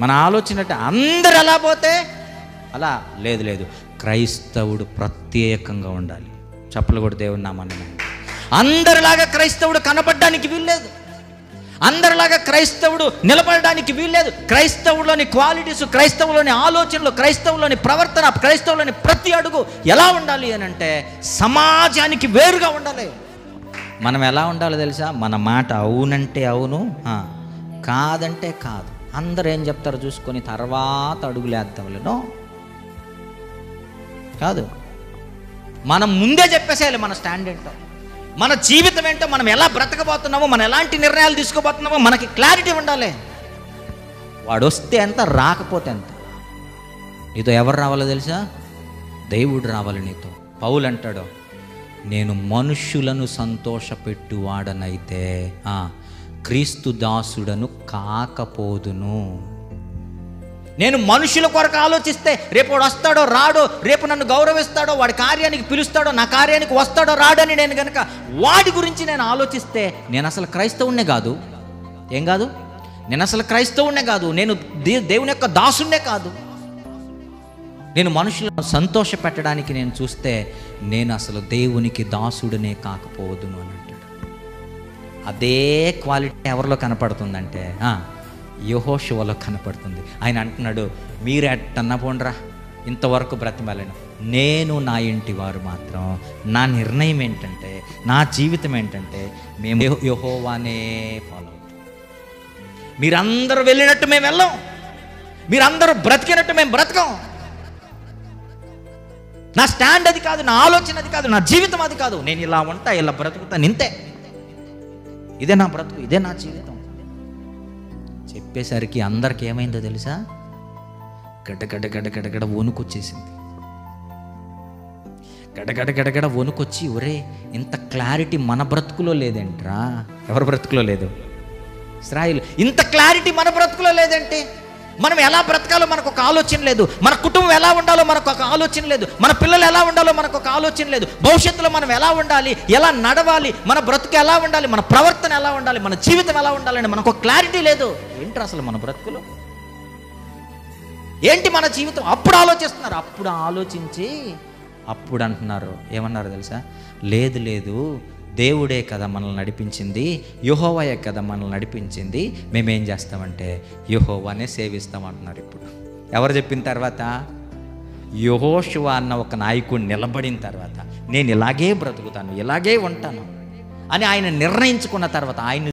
మన ఆలోచన అంటే అందరు ఎలా పోతే అలా లేదు లేదు, క్రైస్తవుడు ప్రత్యేకంగా ఉండాలి. చప్పలు కూడా దేవుని నామాన్ని. అందరిలాగా క్రైస్తవుడు కనపడడానికి వీల్లేదు, అందరిలాగా క్రైస్తవుడు నిలబడడానికి వీల్లేదు. క్రైస్తవులోని క్వాలిటీస్, క్రైస్తవులోని ఆలోచనలు, క్రైస్తవులోని ప్రవర్తన, క్రైస్తవులోని ప్రతి అడుగు ఎలా ఉండాలి అని అంటే సమాజానికి వేరుగా ఉండాలి. మనం ఎలా ఉండాలో తెలుసా? మన మాట అవునంటే అవును, కాదంటే కాదు. అందరూ ఏం చెప్తారో చూసుకొని తర్వాత అడుగులేద్దాంలేనో కాదు, మనం ముందే చెప్పేసేయాలి మన స్టాండ్ ఏంటో, మన జీవితం ఏంటో, మనం ఎలా బ్రతకబోతున్నామో, మనం ఎలాంటి నిర్ణయాలు తీసుకోబోతున్నామో మనకి క్లారిటీ ఉండాలి. వాడు వస్తే ఎంత, రాకపోతే ఎంత. నీతో ఎవరు రావాలో తెలుసా? దేవుడు రావాలి నీతో. పౌలు అంటాడు, నేను మనుష్యులను సంతోషపెట్టువాడనైతే క్రీస్తు దాసుడను కాకపోదును. నేను మనుషుల కొరకు ఆలోచిస్తే రేపు వాడు వస్తాడో రాడో, రేపు నన్ను గౌరవిస్తాడో, వాడి కార్యానికి పిలుస్తాడో, నా కార్యానికి వస్తాడో రాడని నేను కనుక వాడి గురించి నేను ఆలోచిస్తే నేను అసలు క్రైస్తవునే కాదు. ఏం కాదు? నేను అసలు క్రైస్తవునే కాదు, నేను దేవుని యొక్క దాసునే కాదు. నేను మనుషులను సంతోష పెట్టడానికి నేను చూస్తే నేను అసలు దేవునికి దాసుడనే కాకపోదును అని అంటాడు. అదే క్వాలిటీ ఎవరిలో కనపడుతుందంటే యెహోషువలో కనపడుతుంది. ఆయన అంటున్నాడు, మీరు ఎట్టన్నా పోండ్రా, ఇంతవరకు బ్రతిమాలను, నేను నా ఇంటి వారు మాత్రం నా నిర్ణయం ఏంటంటే, నా జీవితం ఏంటంటే మేము యెహోవానే ఫాలో అవుతాం. మీరందరూ వెళ్ళినట్టు మేము వెళ్ళాం, మీరందరూ బ్రతికినట్టు మేము బ్రతకం. నా స్టాండ్ అది కాదు, నా ఆలోచన అది కాదు, నా జీవితం అది కాదు. నేను ఇలా ఉంటా, ఇలా బ్రతుకుతాను, ఇంతే. ఇదే నా బ్రతుకు, ఇదే నా జీవితం చెప్పేసరికి అందరికి ఏమైందో తెలుసా? గడ్డ వణుకొచ్చేసింది. గడగడ వణుకొచ్చి, ఒరే ఇంత క్లారిటీ మన బ్రతుకులో లేదేంట్రా? ఎవరి బ్రతుకులో లేదు? ఇశ్రాయేలు. ఇంత క్లారిటీ మన బ్రతుకులో లేదంటే మనం ఎలా బ్రతకాలో మనకు ఒక ఆలోచన లేదు, మన కుటుంబం ఎలా ఉండాలో మనకు ఒక ఆలోచన లేదు, మన పిల్లలు ఎలా ఉండాలో మనకు ఒక ఆలోచన లేదు, భవిష్యత్తులో మనం ఎలా ఉండాలి, ఎలా నడవాలి, మన బ్రతుకు ఎలా ఉండాలి, మన ప్రవర్తన ఎలా ఉండాలి, మన జీవితం ఎలా ఉండాలని మనకు ఒక క్లారిటీ లేదు. ఏంటి అసలు మన బ్రతుకులో ఏంటి మన జీవితం? అప్పుడు ఆలోచిస్తున్నారు. అప్పుడు ఆలోచించి అప్పుడు అంటున్నారు, ఏమన్నారు తెలుసా? లేదు లేదు, దేవుడే కదా మనల్ని నడిపించింది, యెహోవాయే కదా మనల్ని నడిపించింది, మేమేం చేస్తామంటే యెహోవానే సేవిస్తామంటున్నారు. ఇప్పుడు ఎవరు చెప్పిన తర్వాత? యెహోషువ అన్న ఒక నాయకుడు నిలబడిన తర్వాత, నేను ఇలాగే బ్రతుకుతాను, ఇలాగే ఉంటాను అని ఆయన నిర్ణయించుకున్న తర్వాత, ఆయన